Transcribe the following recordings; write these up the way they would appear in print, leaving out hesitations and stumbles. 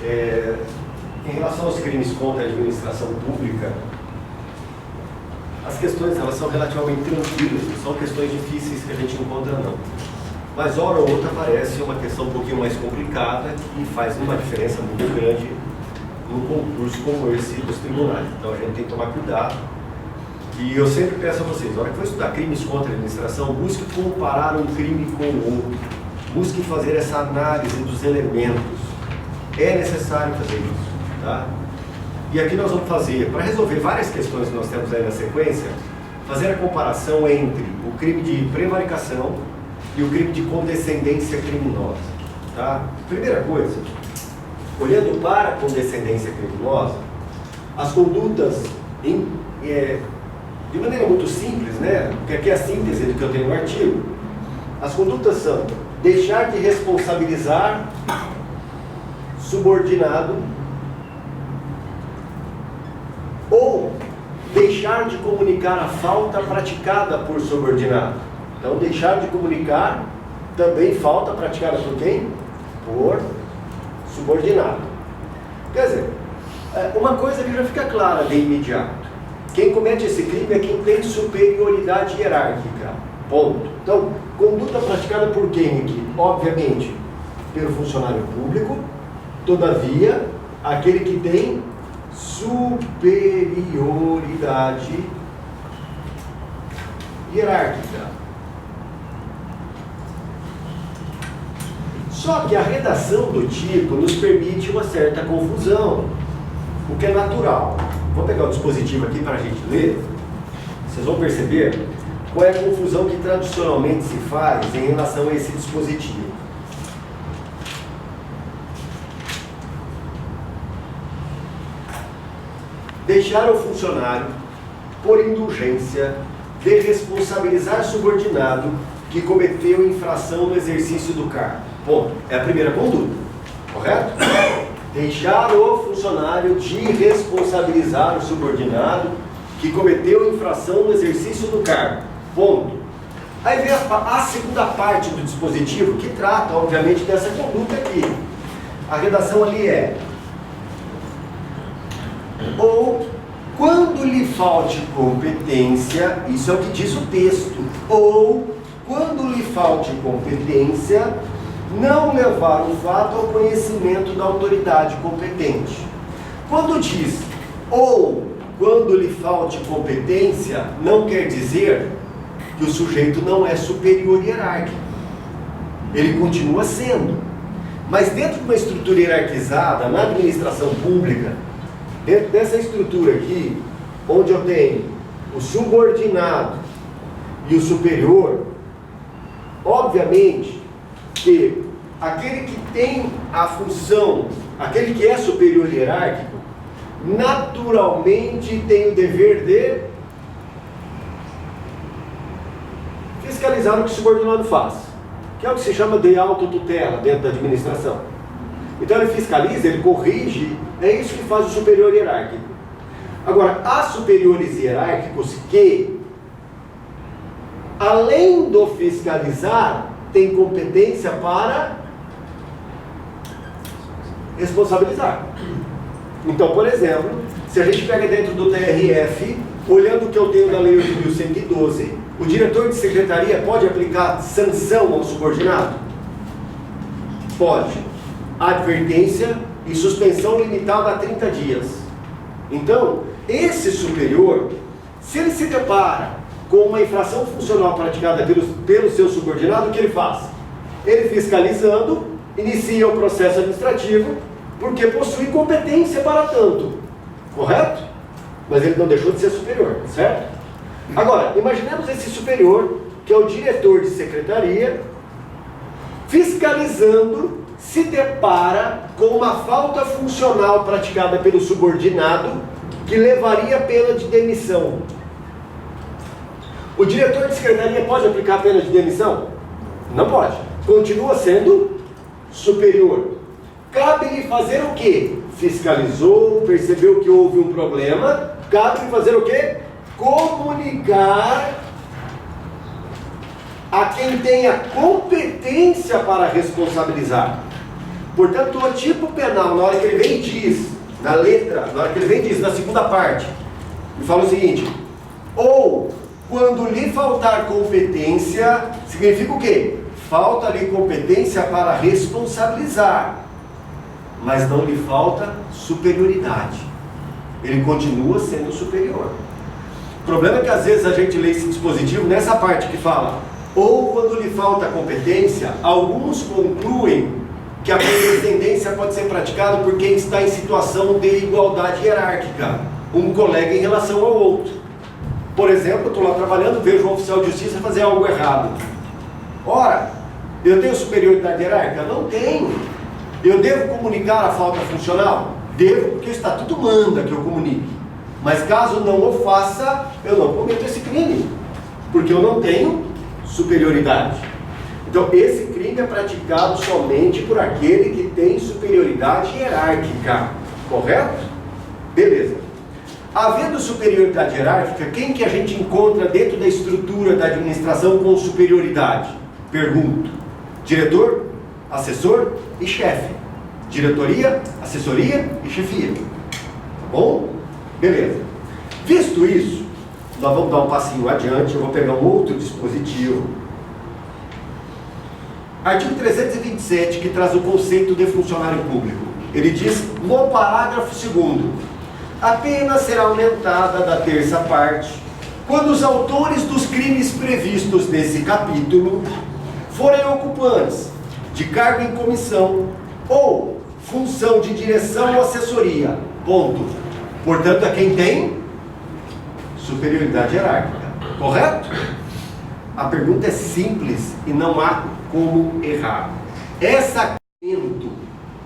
Em relação aos crimes contra a administração pública, as questões elas são relativamente tranquilas, não são questões difíceis que a gente encontra não. Mas hora ou outra aparece uma questão um pouquinho mais complicada e faz uma diferença muito grande num concurso como esse dos tribunais. Então a gente tem que tomar cuidado. E eu sempre peço a vocês, na hora que for estudar crimes contra a administração, busque comparar um crime com o outro. Busque fazer essa análise dos elementos. É necessário fazer isso, tá? E aqui nós vamos fazer, para resolver várias questões que nós temos aí na sequência, fazer a comparação entre o crime de prevaricação e o crime de condescendência criminosa, tá? Primeira coisa, olhando para a condescendência criminosa, as condutas, de maneira muito simples, né? Porque aqui é a síntese do que eu tenho no artigo, as condutas são deixar de responsabilizar subordinado ou deixar de comunicar a falta praticada por subordinado. Então, deixar de comunicar também falta praticada por quem? Por subordinado. Quer dizer, uma coisa que já fica clara de imediato. Quem comete esse crime é quem tem superioridade hierárquica. Ponto. Então, conduta praticada por quem aqui? Obviamente, pelo funcionário público, todavia, aquele que tem superioridade hierárquica. Só que a redação do tipo nos permite uma certa confusão, o que é natural. Vou pegar o dispositivo aqui para a gente ler. Vocês vão perceber qual é a confusão que tradicionalmente se faz em relação a esse dispositivo. Deixar ao funcionário, por indulgência, de responsabilizar subordinado que cometeu infração no exercício do cargo. Ponto. É a primeira conduta, correto? Deixar o funcionário de responsabilizar o subordinado que cometeu infração no exercício do cargo. Ponto. Aí vem a segunda parte do dispositivo que trata, obviamente, dessa conduta aqui. A redação ali é: ou quando lhe falte competência, isso é o que diz o texto, ou quando lhe falte competência, não levar o fato ao conhecimento da autoridade competente. Quando diz ou quando lhe falte competência, não quer dizer que o sujeito não é superior hierárquico. Ele continua sendo. Mas dentro de uma estrutura hierarquizada, na administração pública, dentro dessa estrutura aqui, onde eu tenho o subordinado e o superior, obviamente que aquele que tem a função, aquele que é superior hierárquico, naturalmente tem o dever de fiscalizar o que o subordinado faz, que é o que se chama de autotutela dentro da administração. Então ele fiscaliza, ele corrige, é isso que faz o superior hierárquico. Agora, há superiores hierárquicos que, além do fiscalizar, têm competência para responsabilizar. Então, por exemplo, se a gente pega dentro do TRF, olhando o que eu tenho da Lei 8.112, o diretor de secretaria pode aplicar sanção ao subordinado? Pode. Advertência e suspensão limitada a 30 dias. Então, esse superior, se ele se depara com uma infração funcional praticada pelo seu subordinado, o que ele faz? Ele, fiscalizando, inicia o processo administrativo, porque possui competência para tanto. Correto? Mas ele não deixou de ser superior, certo? Agora, imaginemos esse superior, que é o diretor de secretaria, fiscalizando, se depara com uma falta funcional praticada pelo subordinado, que levaria a pena de demissão. O diretor de secretaria pode aplicar a pena de demissão? Não pode. Continua sendo superior. Cabe-lhe fazer o quê? Fiscalizou, percebeu que houve um problema, cabe-lhe fazer o quê? Comunicar a quem tenha competência para responsabilizar. Portanto, o tipo penal, na hora que ele vem e diz, na letra, na hora que ele vem e diz, na segunda parte, ele fala o seguinte: ou quando lhe faltar competência, significa o quê? Falta-lhe competência para responsabilizar, mas não lhe falta superioridade. Ele continua sendo superior. O problema é que às vezes a gente lê esse dispositivo nessa parte que fala ou quando lhe falta competência, alguns concluem que a condescendência pode ser praticada por quem está em situação de igualdade hierárquica, um colega em relação ao outro. Por exemplo, eu estou lá trabalhando, vejo um oficial de justiça fazer algo errado. Ora, eu tenho superioridade hierárquica? Não tenho. Eu devo comunicar a falta funcional? Devo, porque o estatuto manda que eu comunique. Mas caso não o faça, eu não cometo esse crime, porque eu não tenho superioridade. Então, esse crime é praticado somente por aquele que tem superioridade hierárquica, correto? Beleza. Havendo superioridade hierárquica, quem que a gente encontra dentro da estrutura da administração com superioridade? Pergunto. Diretor, assessor e chefe. Diretoria, assessoria e chefia. Tá bom? Beleza. Visto isso, nós vamos dar um passinho adiante, eu vou pegar um outro dispositivo. Artigo 327, que traz o conceito de funcionário público. Ele diz, no parágrafo 2º, a pena será aumentada da terça parte quando os autores dos crimes previstos nesse capítulo forem ocupantes de cargo em comissão ou função de direção ou assessoria. Ponto. Portanto, é quem tem superioridade hierárquica. Correto? A pergunta é simples e não há como errar. Essa argumento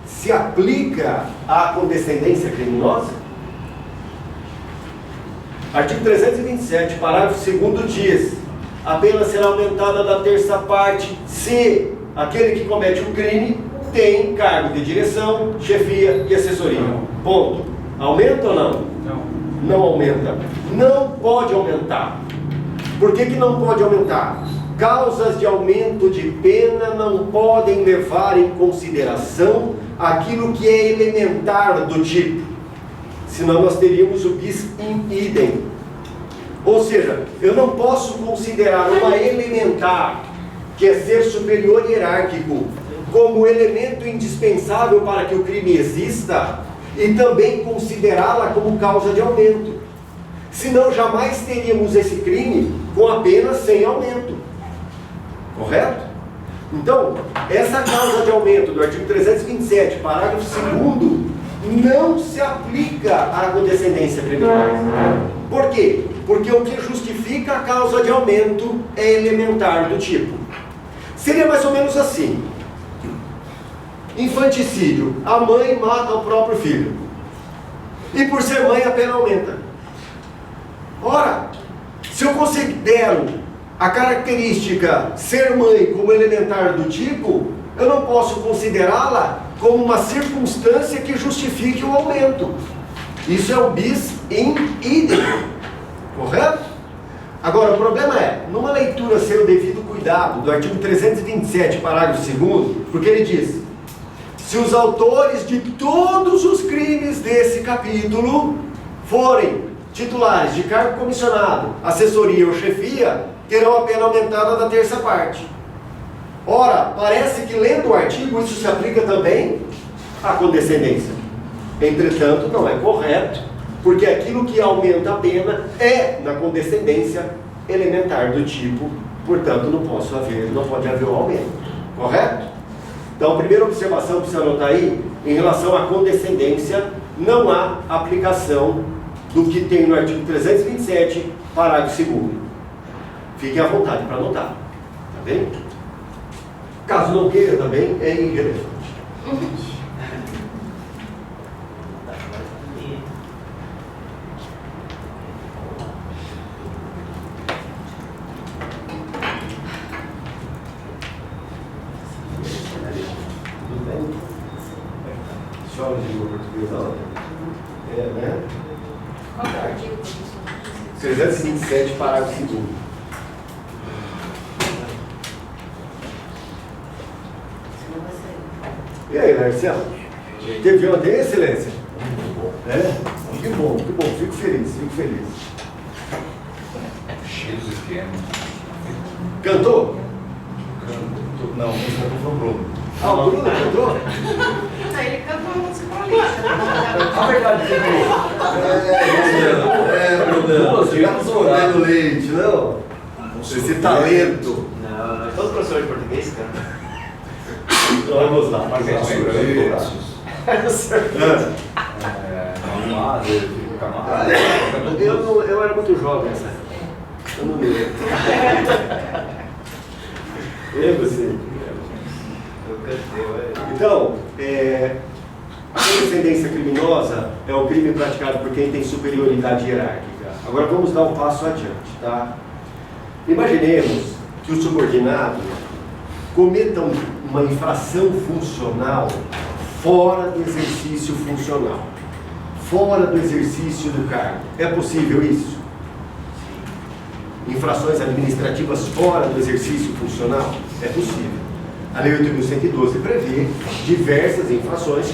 se aplica à condescendência criminosa? Artigo 327, parágrafo 2º diz: a pena será aumentada da terça parte se aquele que comete um crime tem cargo de direção, chefia e assessoria. Ponto. Aumenta ou não? Não. Não aumenta. Não pode aumentar. Por que que não pode aumentar? Causas de aumento de pena não podem levar em consideração aquilo que é elementar do tipo. Senão nós teríamos o bis in idem. Ou seja, eu não posso considerar uma elementar, que é ser superior hierárquico, como elemento indispensável para que o crime exista e também considerá-la como causa de aumento. Senão jamais teríamos esse crime com a pena sem aumento. Correto? Então, essa causa de aumento do artigo 327, parágrafo 2º, não se aplica à condescendência criminosa. Por quê? Porque o que justifica a causa de aumento é elementar do tipo. Seria mais ou menos assim: infanticídio, a mãe mata o próprio filho, e por ser mãe a pena aumenta. Ora, se eu considero a característica ser mãe como elementar do tipo, eu não posso considerá-la como uma circunstância que justifique o aumento. Isso é o bis in idem, correto? Agora, o problema é, numa leitura sem o devido cuidado do artigo 327, parágrafo 2º, porque ele diz: se os autores de todos os crimes desse capítulo forem titulares de cargo comissionado, assessoria ou chefia, terão a pena aumentada da terça parte. Ora, parece que lendo o artigo isso se aplica também à condescendência. Entretanto, não é correto, porque aquilo que aumenta a pena é, na condescendência, elementar do tipo, portanto não pode haver um aumento. Correto? Então, a primeira observação que você anotar aí, em relação à condescendência, não há aplicação do que tem no artigo 327, parágrafo 2º. Fiquem à vontade para anotar. Tá bem? Caso não queira também, é irrelevante. Tudo bem? Chora de língua portuguesa. É, né? Qual é o artigo? 327, parágrafo 2º. E aí, Marcelo? Teve ontem, excelência? É? Que bom, que bom. Fico feliz, fico feliz. Cheio dos esquemas. Cantou? Não, esse cantor foi o Bruno. Ah, o Bruno cantou? Ele cantou a música paulista. A verdade, Bruno. Você já não leite, não? Esse talento. Não, todo professor de português canta. Vamos lá. Vamos lá, Felipe Camargo. Eu era muito jovem nessa época. Eu não me lembro. Lembra você? Eu cantei, Então, a descendência criminosa é o crime praticado por quem tem superioridade hierárquica. Agora vamos dar um passo adiante, tá? Imaginemos que o subordinado cometa uma infração funcional fora do exercício funcional, fora do exercício do cargo. É possível isso? Infrações administrativas fora do exercício funcional? É possível. A Lei 8.112 prevê diversas infrações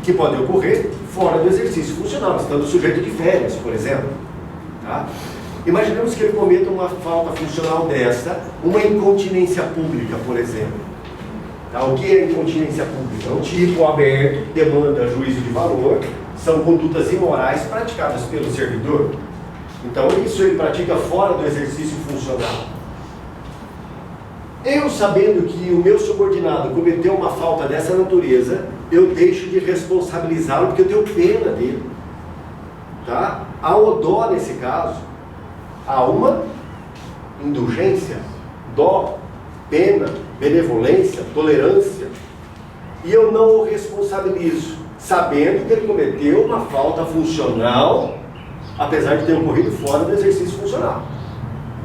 que podem ocorrer fora do exercício funcional, estando sujeito de férias, por exemplo. Tá? Imaginemos que ele cometa uma falta funcional dessa, uma incontinência pública, por exemplo. Tá? O que é incontinência pública? É um tipo aberto, que demanda juízo de valor, são condutas imorais praticadas pelo servidor. Então isso ele pratica fora do exercício funcional. Eu, sabendo que o meu subordinado cometeu uma falta dessa natureza, eu deixo de responsabilizá-lo porque eu tenho pena dele. Tá? Há o dó nesse caso. Há uma indulgência, dó, pena, benevolência, tolerância. E eu não o responsabilizo, sabendo que ele cometeu uma falta funcional, apesar de ter ocorrido fora do exercício funcional.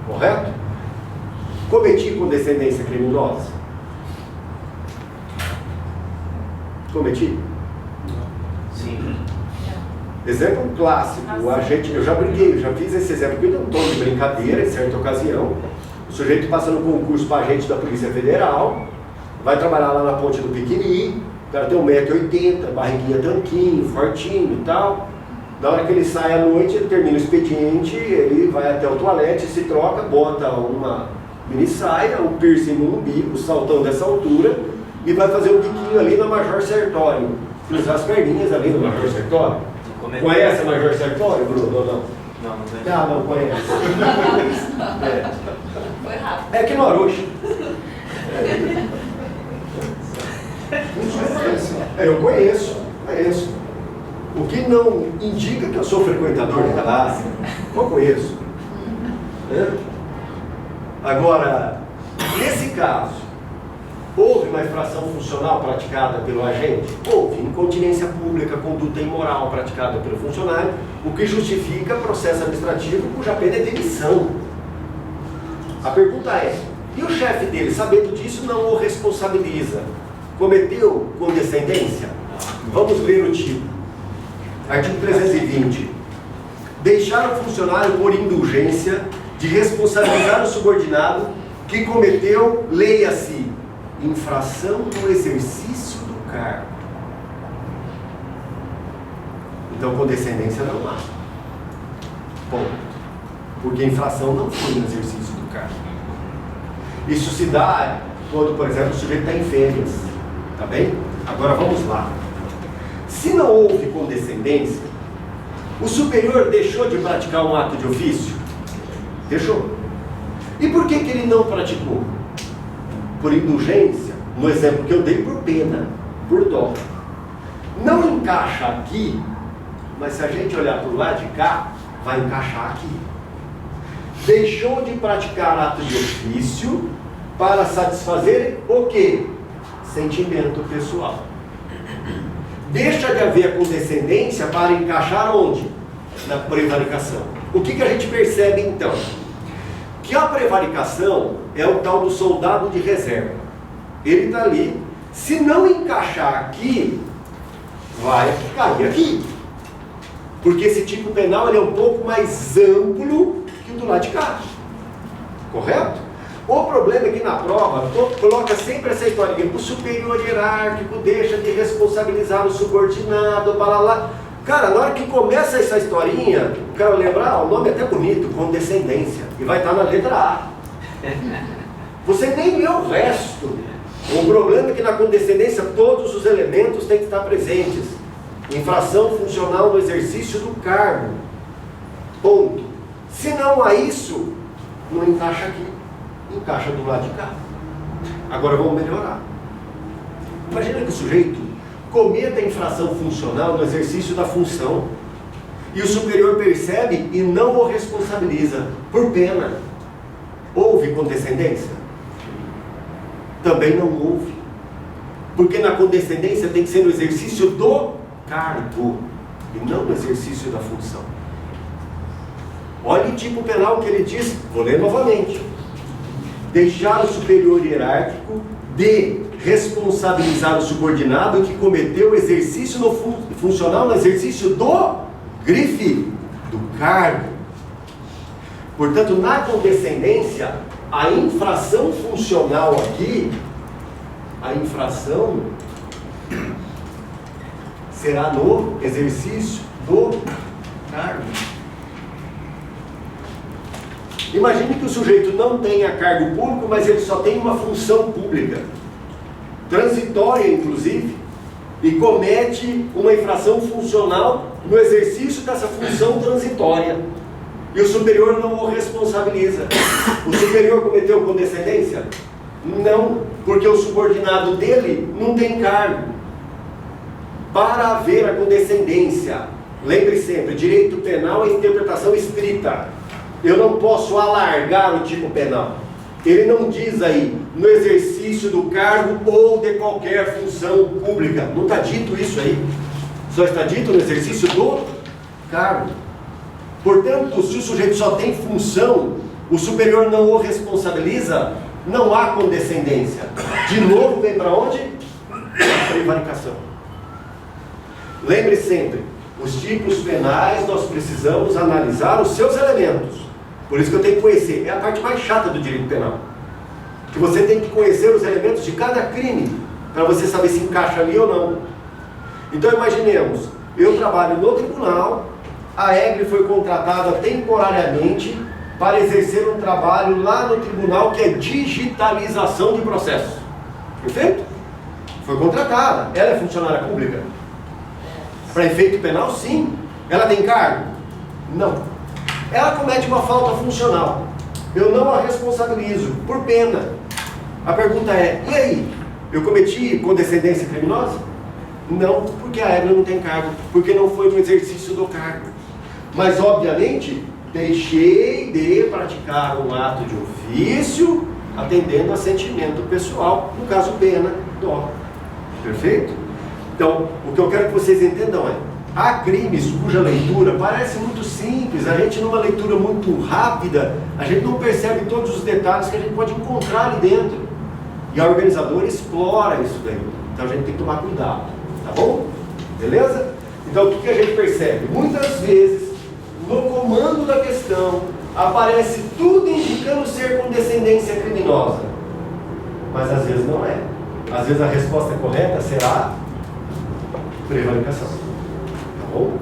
Correto? Cometi condescendência criminosa? Cometi? Sim. Exemplo clássico, eu já brinquei, já fiz esse exemplo aqui, um tom de brincadeira em certa ocasião. O sujeito passa no concurso para agente da Polícia Federal, vai trabalhar lá na ponte do Piquiri, o cara tem 1,80 m, barriguinha tanquinho, fortinho e tal. Na hora que ele sai à noite, ele termina o expediente, ele vai até o toalete, se troca, bota uma mini saia, um piercing no umbigo, saltão dessa altura, e vai fazer um biquinho ali na Major Sertório, cruzar as perninhas ali no Major Sertório. Conhece a Major Sertório, Bruno, ou não? Não, não conheço. Ah, não conhece. Foi rápido. É aqui no Aruxa. Eu conheço. O que não indica que eu sou frequentador de classe. Eu conheço. Agora, nesse caso, houve uma infração funcional praticada pelo agente? Houve incontinência pública, conduta imoral praticada pelo funcionário, o que justifica processo administrativo cuja pena é demissão. A pergunta é, e o chefe dele, sabendo disso, não o responsabiliza? Cometeu condescendência? Vamos ler o tipo. Artigo 320. Deixar o funcionário por indulgência de responsabilizar o subordinado que cometeu, leia-se, infração no exercício do cargo. Então, condescendência não há. Ponto. Porque a infração não foi no exercício do cargo. Isso se dá quando, por exemplo, o sujeito está em férias. Tá bem? Agora vamos lá. Se não houve condescendência, o superior deixou de praticar um ato de ofício? Deixou. E por que ele não praticou? Por indulgência, no exemplo que eu dei, por pena, por dó. Não encaixa aqui, mas se a gente olhar para o lado de cá, vai encaixar aqui. Deixou de praticar ato de ofício para satisfazer o quê? Sentimento pessoal. Deixa de haver condescendência para encaixar onde? Na prevaricação. O que a gente percebe então? Que a prevaricação é o tal do soldado de reserva. Ele está ali. Se não encaixar aqui, vai cair aqui. Porque esse tipo penal ele é um pouco mais amplo que o do lado de cá. Correto? O problema é que na prova coloca sempre essa historinha, o superior hierárquico deixa de responsabilizar o subordinado, blá blá. Cara, na hora que começa essa historinha, eu quero lembrar, o nome é até bonito, condescendência, e vai estar na letra A. Você nem lê o resto. O problema é que na condescendência todos os elementos têm que estar presentes. Infração funcional no exercício do cargo. Ponto. Se não há isso, não encaixa aqui. Encaixa do lado de cá. Agora vamos melhorar. Imagina que o sujeito cometa infração funcional no exercício da função e o superior percebe e não o responsabiliza por pena. Houve condescendência? Também não houve. Porque na condescendência tem que ser no exercício do cargo e não no exercício da função. Olha o tipo penal que ele diz, vou ler novamente. Deixar o superior hierárquico de responsabilizar o subordinado que cometeu o exercício funcional no exercício do grife, do cargo. Portanto, na condescendência, a infração funcional aqui, a infração será no exercício do cargo. Imagine que o sujeito não tenha cargo público, mas ele só tem uma função pública, transitória inclusive, e comete uma infração funcional no exercício dessa função transitória. E o superior não o responsabiliza. O superior cometeu condescendência? Não, porque o subordinado dele não tem cargo. Para haver a condescendência, lembre sempre, direito penal é interpretação estrita. Eu não posso alargar o tipo penal. Ele não diz aí, no exercício do cargo ou de qualquer função pública. Não está dito isso aí. Só está dito no exercício do cargo. Portanto, se o sujeito só tem função, o superior não o responsabiliza, não há condescendência. De novo, vem para onde? Prevaricação. Lembre sempre, os tipos penais nós precisamos analisar os seus elementos. Por isso que eu tenho que conhecer. É a parte mais chata do direito penal. Que você tem que conhecer os elementos de cada crime, para você saber se encaixa ali ou não. Então imaginemos, eu trabalho no tribunal, a EGRE foi contratada temporariamente para exercer um trabalho lá no tribunal que é digitalização de processos. Perfeito? Foi contratada. Ela é funcionária pública? Para efeito penal, sim. Ela tem cargo? Não. Ela comete uma falta funcional. Eu não a responsabilizo, por pena. A pergunta é, e aí? Eu cometi condescendência criminosa? Não, porque a EGRE não tem cargo, porque não foi no exercício do cargo. Mas, obviamente, deixei de praticar um ato de ofício, atendendo a sentimento pessoal, no caso, pena, dó. Perfeito? Então, o que eu quero que vocês entendam é, há crimes cuja leitura parece muito simples, a gente numa leitura muito rápida, a gente não percebe todos os detalhes que a gente pode encontrar ali dentro. E a organizadora explora isso daí. Então a gente tem que tomar cuidado, tá bom? Beleza? Então o que a gente percebe? Muitas vezes, no comando da questão, aparece tudo indicando ser condescendência criminosa. Mas às vezes não é. Às vezes a resposta correta será prevaricação. Tá bom?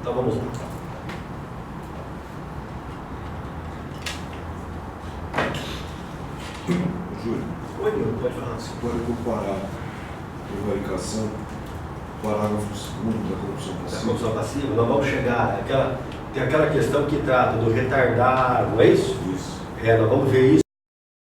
Então vamos lá. Júlio, Oi, meu, pode falar. você pode comparar prevaricação com o parágrafo 2º da corrupção Da passiva? corrupção passiva, nós vamos chegar. Tem aquela questão que trata do retardar, não é isso? Isso. Nós vamos ver isso.